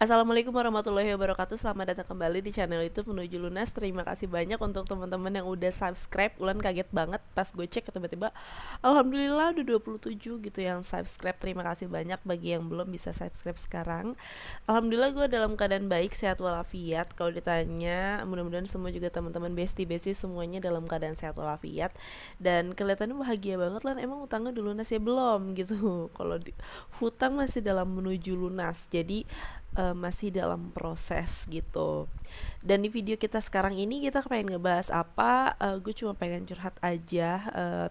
Assalamualaikum warahmatullahi wabarakatuh. Selamat datang kembali di channel YouTube Menuju Lunas. Terima kasih banyak untuk teman-teman yang udah subscribe. Ulan kaget banget pas gue cek tiba-tiba alhamdulillah udah 27 gitu yang subscribe. Terima kasih banyak. Bagi yang belum bisa subscribe sekarang. Alhamdulillah gue dalam keadaan baik, sehat walafiat. Kalau ditanya, mudah-mudahan semua juga teman-teman besti-besti semuanya dalam keadaan sehat walafiat. Dan kelihatannya bahagia banget lah. Emang utangnya udah lunas ya belum gitu. Kalau hutang masih dalam menuju lunas. Jadi masih dalam proses gitu. Dan di video kita sekarang ini kita pengen ngebahas apa? Gue cuma pengen curhat aja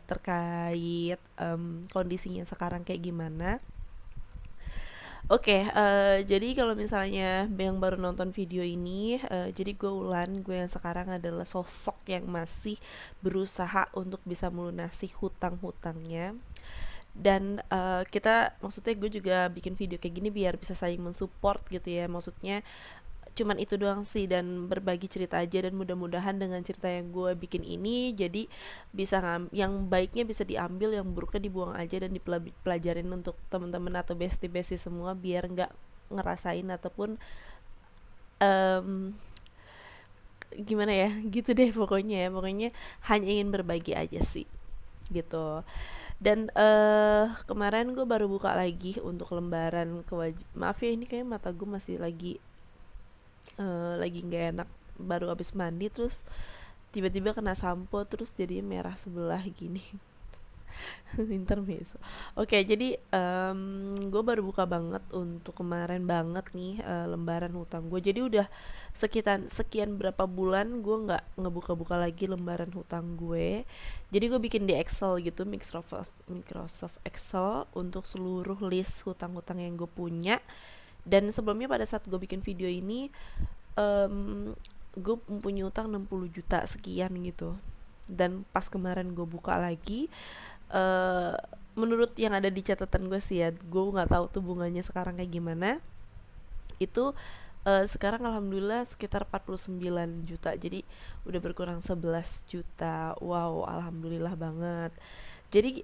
terkait kondisinya sekarang kayak gimana. Oke, jadi kalau misalnya yang baru nonton video ini, jadi gue Ulan, gue yang sekarang adalah sosok yang masih berusaha untuk bisa melunasi hutang-hutangnya. Dan kita maksudnya gue juga bikin video kayak gini biar bisa saling mensupport gitu ya, maksudnya cuman itu doang sih, dan berbagi cerita aja, dan mudah-mudahan dengan cerita yang gue bikin ini jadi bisa yang baiknya bisa diambil, yang buruknya dibuang aja dan dipelajarin untuk teman-teman atau bestie-bestie semua biar nggak ngerasain ataupun um, gimana ya gitu deh pokoknya ya, pokoknya hanya ingin berbagi aja sih gitu. Dan kemarin gue baru buka lagi untuk lembaran maaf ya, ini kayak mata gue masih lagi nggak enak, baru abis mandi terus tiba-tiba kena sampo terus jadinya merah sebelah gini. Intermezzo. Oke, jadi gue baru buka banget untuk kemarin banget nih lembaran hutang gue. Jadi udah sekian berapa bulan gue nggak ngebuka-buka lagi lembaran hutang gue. Jadi gue bikin di Excel gitu, Microsoft Excel untuk seluruh list hutang-hutang yang gue punya. Dan sebelumnya pada saat gue bikin video ini, gue mempunyai utang 60 juta sekian gitu. Dan pas kemarin gue buka lagi, uh, menurut yang ada di catatan gue sih ya, gue nggak tahu tuh bunganya sekarang kayak gimana. Itu sekarang alhamdulillah sekitar 49 juta, jadi udah berkurang 11 juta. Wow, alhamdulillah banget. Jadi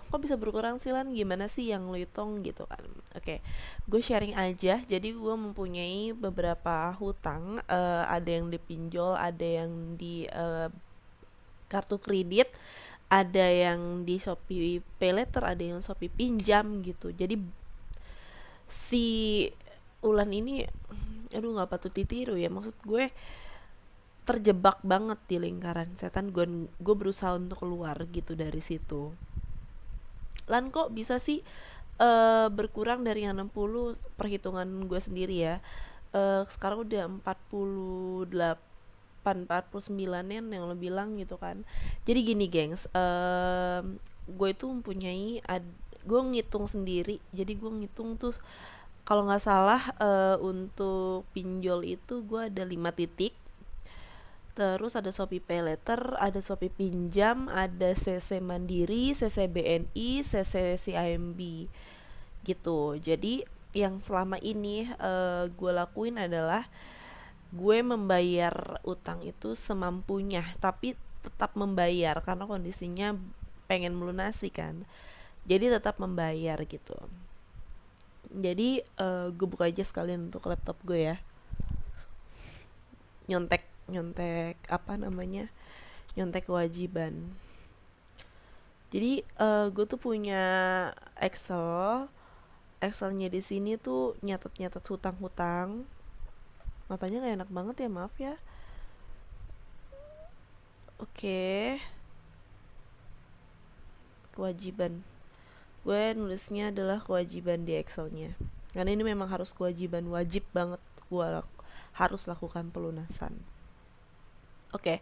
kok bisa berkurang sih Lan, gimana sih yang lo hitung gitu kan. Oke, gue sharing aja. Jadi gue mempunyai beberapa hutang, ada yang dipinjol, ada yang di kartu kredit, ada yang di Shopee Paylater, ada yang Shopee pinjam gitu. Jadi si Ulan ini aduh nggak patut ditiru ya, maksud gue terjebak banget di lingkaran setan. Gue berusaha untuk keluar gitu dari situ. Lan kok bisa sih berkurang dari yang 60, perhitungan gue sendiri ya, sekarang udah 48 49 yang lo bilang gitu kan. Jadi gini gengs, gue itu mempunyai gue ngitung sendiri. Jadi gue ngitung tuh kalau nggak salah untuk pinjol itu gue ada 5 titik. Terus ada Shopee Paylater, ada Shopee Pinjam, ada CC Mandiri, CC BNI, CC CIMB gitu. Jadi yang selama ini gue lakuin adalah gue membayar utang itu semampunya, tapi tetap membayar karena kondisinya pengen melunasi kan. Jadi tetap membayar gitu. Jadi gue buka aja sekalian untuk laptop gue ya. Nyontek nyontek apa namanya? Nyontek kewajiban. Jadi gue tuh punya Excel. Excelnya di sini tuh nyatet-nyatet hutang-hutang. Matanya gak enak banget ya, maaf ya. Oke, kewajiban. Gue nulisnya adalah kewajiban di Excelnya. Karena ini memang harus kewajiban, wajib banget gue harus lakukan pelunasan. Oke.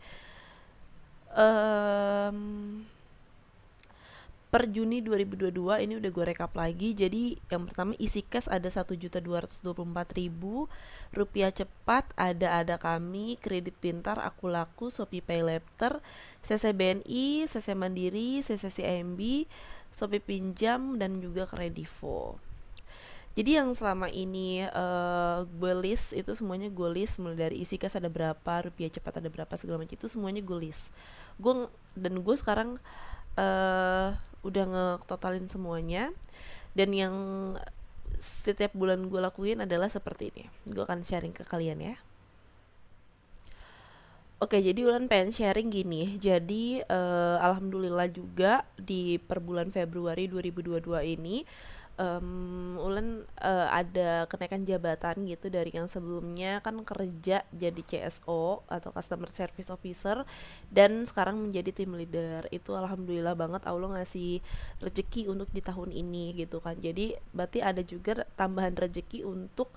Per Juni 2022 ini udah gue rekap lagi. Jadi yang pertama isi cash ada 1.224.000, rupiah cepat ada kami, kredit pintar, aku laku, Shopee Paylater, CC BNI, CC Mandiri, CC CIMB, Shopee Pinjam, dan juga Kredivo. Jadi yang selama ini gue list itu semuanya gue list, mulai dari isi kas ada berapa, rupiah cepat ada berapa, segala macam itu semuanya gue list. Gue sekarang udah ngetotalin semuanya. Dan yang setiap bulan gue lakuin adalah seperti ini. Gue akan sharing ke kalian ya. Oke, jadi Ulan pengen sharing gini. Jadi alhamdulillah juga di per bulan Februari 2022 ini Ulan ada kenaikan jabatan gitu, dari yang sebelumnya kan kerja jadi CSO atau Customer Service Officer dan sekarang menjadi team leader. Itu alhamdulillah banget Allah ngasih rezeki untuk di tahun ini gitu kan. Jadi berarti ada juga tambahan rezeki untuk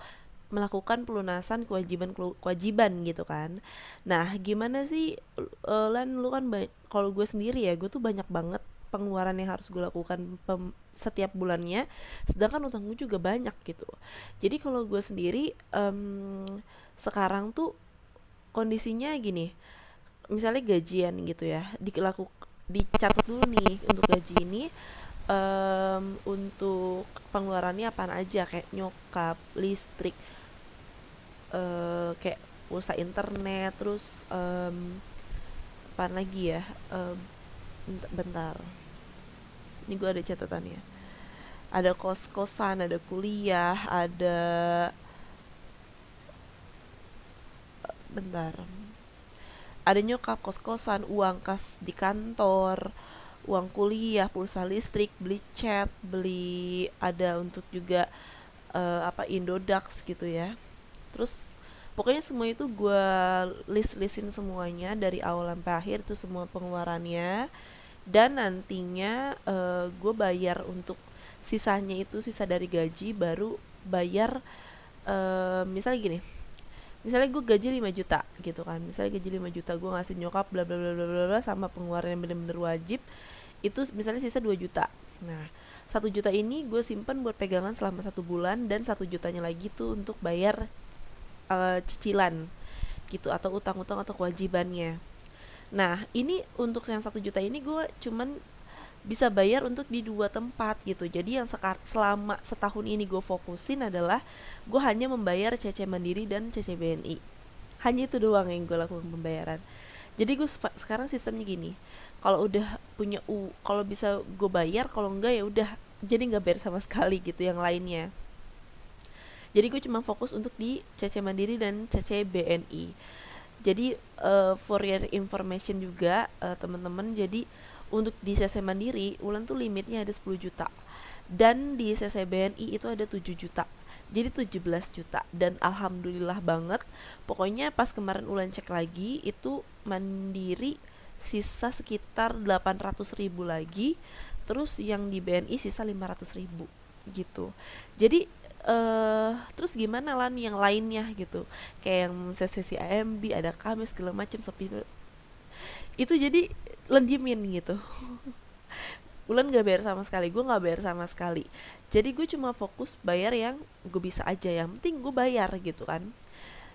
melakukan pelunasan kewajiban gitu kan. Nah, gimana sih Lan, lu kan kalau gue sendiri ya, gue tuh banyak banget pengeluaran yang harus gue lakukan setiap bulannya, sedangkan utang gue juga banyak gitu. Jadi kalau gue sendiri sekarang tuh kondisinya gini, misalnya gajian gitu ya, dicatat dulu nih untuk gaji ini, untuk pengeluarannya apaan aja, kayak nyokap, listrik, kayak pulsa internet, terus apaan lagi ya, bentar, ini gue ada catatannya, ada kos-kosan, ada kuliah, ada, bentar, ada nyokap, kos-kosan, uang kas di kantor, uang kuliah, pulsa listrik, beli cat, beli, ada untuk juga apa, Indodax gitu ya. Terus pokoknya semua itu gue listin semuanya dari awal sampai akhir, itu semua pengeluarannya. Dan nantinya gue bayar untuk sisanya, itu sisa dari gaji, baru bayar misalnya gini, misalnya gue gaji 5 juta gitu kan, misalnya gaji 5 juta gue ngasih nyokap bla bla bla bla bla sama pengeluaran yang bener-bener wajib, itu misalnya sisa 2 juta. Nah, 1 juta ini gue simpan buat pegangan selama 1 bulan, dan 1 jutanya lagi tuh untuk bayar cicilan gitu, atau utang-utang atau kewajibannya. Nah, ini untuk yang 1 juta ini gue cuman bisa bayar untuk di 2 tempat gitu. Jadi yang selama setahun ini gue fokusin adalah gue hanya membayar CC Mandiri dan CC BNI. Hanya itu doang yang gue lakukan pembayaran. Jadi gue sekarang sistemnya gini, kalau udah punya kalau bisa gue bayar, kalau enggak ya udah, jadi nggak bayar sama sekali gitu yang lainnya. Jadi gue cuma fokus untuk di CC Mandiri dan CC BNI. Jadi for your information juga teman-teman, jadi untuk di CC Mandiri Ulan tuh limitnya ada 10 juta, dan di CC BNI itu ada 7 juta, jadi 17 juta. Dan alhamdulillah banget, pokoknya pas kemarin Ulan cek lagi, itu Mandiri sisa sekitar 800 ribu lagi, terus yang di BNI sisa 500 ribu gitu. Jadi terus gimana Lan yang lainnya gitu, kayak yang sesi AMB, ada Kamis segala macam, sepi itu, jadi Ulan diemin gitu. Ulan gak bayar sama sekali, gue gak bayar sama sekali. Jadi gue cuma fokus bayar yang gue bisa aja, yang penting gue bayar gitu kan.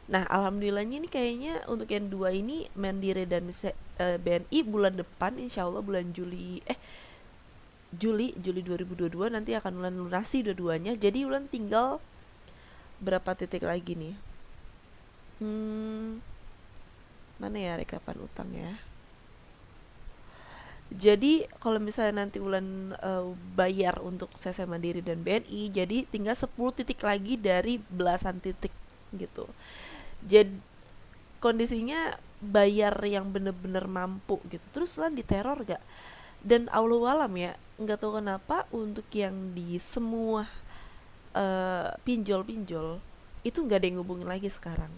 Nah, alhamdulillahnya ini kayaknya untuk yang dua ini, Mandiri dan BNI, bulan depan insya Allah bulan Juli 2022 nanti akan Ulan lunasi dua-duanya. Jadi Ulan tinggal berapa titik lagi nih, mana ya rekapan utang ya. Jadi kalau misalnya nanti Ulan bayar untuk CC Mandiri dan BNI, jadi tinggal 10 titik lagi dari belasan titik gitu. Jadi kondisinya bayar yang bener-bener mampu gitu. Terus Ulan diteror gak? Dan alam ya, nggak tahu kenapa untuk yang di semua pinjol-pinjol itu nggak ada yang ngubungin lagi sekarang.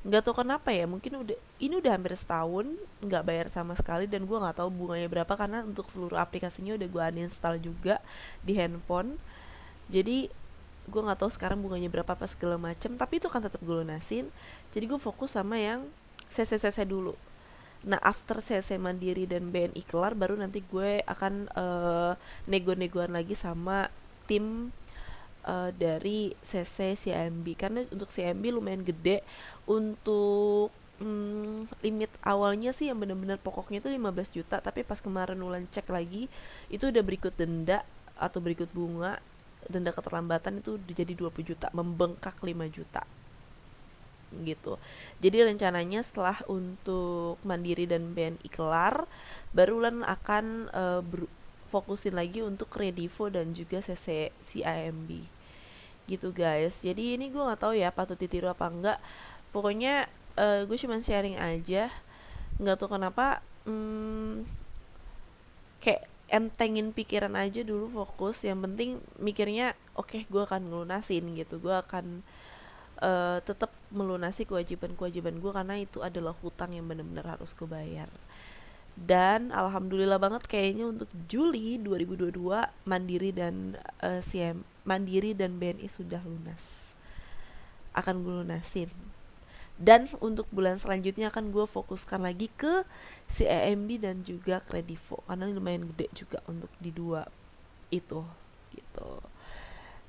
Nggak tahu kenapa ya, mungkin ini udah hampir setahun nggak bayar sama sekali, dan gue nggak tahu bunganya berapa karena untuk seluruh aplikasinya udah gue uninstall juga di handphone. Jadi gue nggak tahu sekarang bunganya berapa apa segala macem, tapi itu kan tetap gue lunasin. Jadi gue fokus sama yang CC dulu. Nah, after CC Mandiri dan BNI kelar, baru nanti gue akan nego-negoan lagi sama tim dari CC CIMB, karena untuk CIMB lumayan gede. Untuk limit awalnya sih yang benar-benar pokoknya itu 15 juta, tapi pas kemarin Ulan cek lagi itu udah berikut denda atau berikut bunga, denda keterlambatan itu jadi 20 juta, membengkak 5 juta gitu. Jadi rencananya setelah untuk Mandiri dan BNI kelar, baru Ulan akan fokusin lagi untuk Kredivo dan juga CIMB gitu guys. Jadi ini gue nggak tahu ya patut ditiru apa enggak, pokoknya gue cuma sharing aja. Nggak tahu kenapa kayak entengin pikiran aja dulu, fokus yang penting mikirnya oke, gue akan ngelunasin gitu, gue akan tetap melunasi kewajiban-kewajiban gue karena itu adalah hutang yang benar-benar harus gue bayar. Dan alhamdulillah banget kayaknya untuk Juli 2022 Mandiri dan BNI sudah lunas, akan gue lunasin. Dan untuk bulan selanjutnya akan gue fokuskan lagi ke CIMB dan juga Kredivo karena lumayan gede juga untuk di dua itu gitu.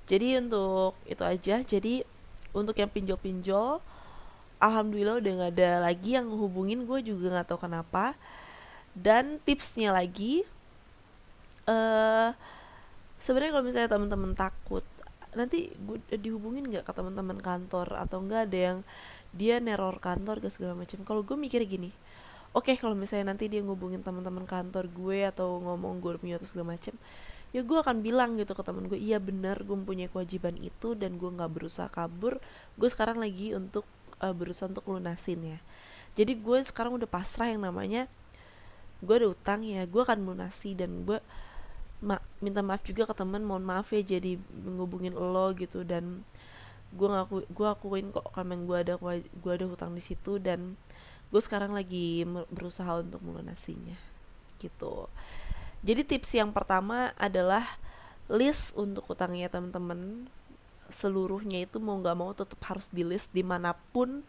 Jadi untuk itu aja. Jadi untuk yang pinjol-pinjol, alhamdulillah udah gak ada lagi yang hubungin gue, juga gak tahu kenapa. Dan tipsnya lagi, sebenarnya kalau misalnya teman-teman takut nanti gue dihubungin nggak ke teman-teman kantor atau enggak ada yang dia neror kantor ke segala macam, kalau gue mikir gini, oke, kalau misalnya nanti dia ngubungin teman-teman kantor gue atau ngomong gue punya atau segala macam, ya gue akan bilang gitu ke teman gue, iya benar gue punya kewajiban itu dan gue nggak berusaha kabur, gue sekarang lagi untuk berusaha untuk lunasin ya. Jadi gue sekarang udah pasrah, yang namanya gue ada utang ya gue akan lunasi, dan gue minta maaf juga ke teman, mohon maaf ya jadi ngubungin lo gitu, dan gue akuin kok kalau gue ada hutang di situ, dan gue sekarang lagi berusaha untuk melunasinya gitu. Jadi tips yang pertama adalah list untuk hutangnya teman-teman, seluruhnya itu mau nggak mau tetap harus di list, dimanapun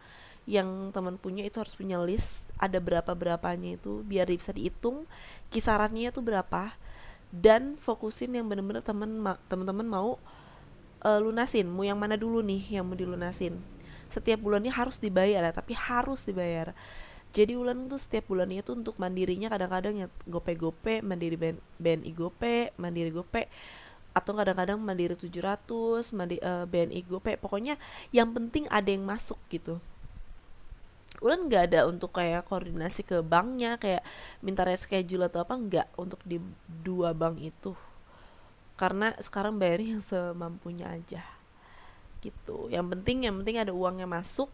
yang teman punya itu harus punya list, ada berapanya itu biar bisa dihitung kisarannya itu berapa, dan fokusin yang bener-bener teman-teman mau lunasin. Mau yang mana dulu nih yang mau dilunasin? Setiap bulannya harus dibayar ya, tapi harus dibayar. Jadi Ulan tuh setiap bulannya tuh untuk mandirinya kadang-kadang ya gope, mandiri BNI gope, mandiri gope, atau kadang-kadang mandiri 700, BNI gope. Pokoknya yang penting ada yang masuk gitu. Ulan nggak ada untuk kayak koordinasi ke banknya, kayak minta reschedule atau apa, nggak untuk di dua bank itu, karena sekarang bayarnya yang semampunya aja gitu. Yang penting ada uangnya masuk,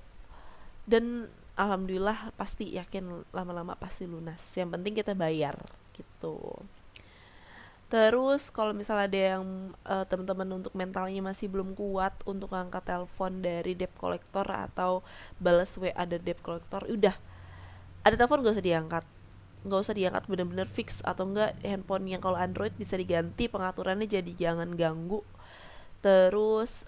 dan alhamdulillah pasti yakin lama-lama pasti lunas, yang penting kita bayar gitu. Terus kalau misalnya ada yang teman-teman untuk mentalnya masih belum kuat untuk angkat telepon dari debt collector atau balas WA dari debt collector, udah ada telepon gak usah diangkat, bener-bener fix, atau enggak handphone yang kalau Android bisa diganti pengaturannya jadi jangan ganggu. Terus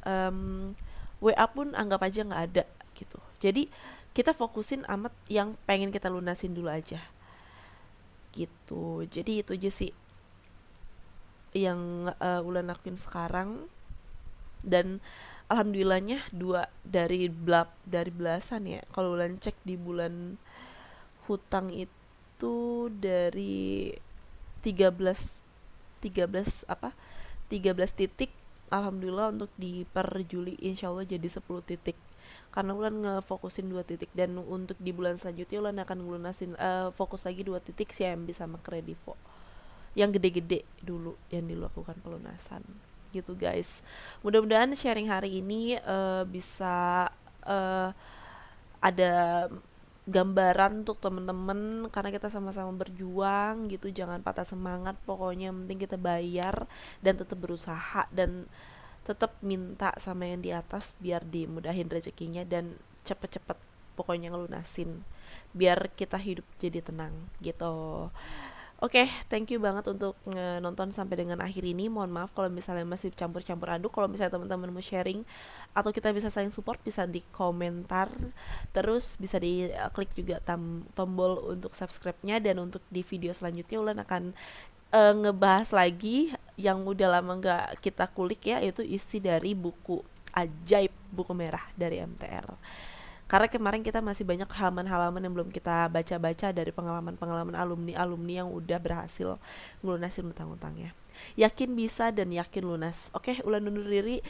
WA pun anggap aja nggak ada gitu. Jadi kita fokusin amat yang pengen kita lunasin dulu aja gitu. Jadi itu aja sih yang Ulan lakuin sekarang, dan alhamdulillahnya dari belasan ya, kalau Ulan cek di bulan hutang itu dari 13 titik, alhamdulillah untuk di per Juli insyaallah jadi 10 titik, karena Ulan ngefokusin 2 titik, dan untuk di bulan selanjutnya Ulan akan ngelunasin fokus lagi 2 titik CIMB sama Kredivo yang gede-gede dulu yang dilakukan pelunasan gitu guys. Mudah-mudahan sharing hari ini bisa ada gambaran untuk temen-temen, karena kita sama-sama berjuang gitu. Jangan patah semangat, pokoknya yang penting kita bayar dan tetap berusaha, dan tetap minta sama yang di atas biar dimudahin rezekinya, dan cepet-cepet pokoknya ngelunasin biar kita hidup jadi tenang gitu. Oke, thank you banget untuk nonton sampai dengan akhir ini. Mohon maaf kalau misalnya masih campur-campur aduk. Kalau misalnya teman-teman mau sharing atau kita bisa saling support, bisa di komentar. Terus bisa di klik juga tombol untuk subscribe-nya. Dan untuk di video selanjutnya Ulan akan ngebahas lagi yang udah lama gak kita kulik ya, yaitu isi dari buku ajaib, buku merah dari MTR. Karena kemarin kita masih banyak halaman-halaman yang belum kita baca-baca dari pengalaman-pengalaman alumni yang udah berhasil ngelunasin utang-utangnya. Yakin bisa dan yakin lunas. Oke, Ulan undur diri.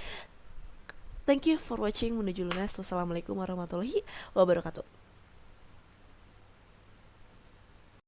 Thank you for watching Menuju Lunas. Wassalamualaikum warahmatullahi wabarakatuh.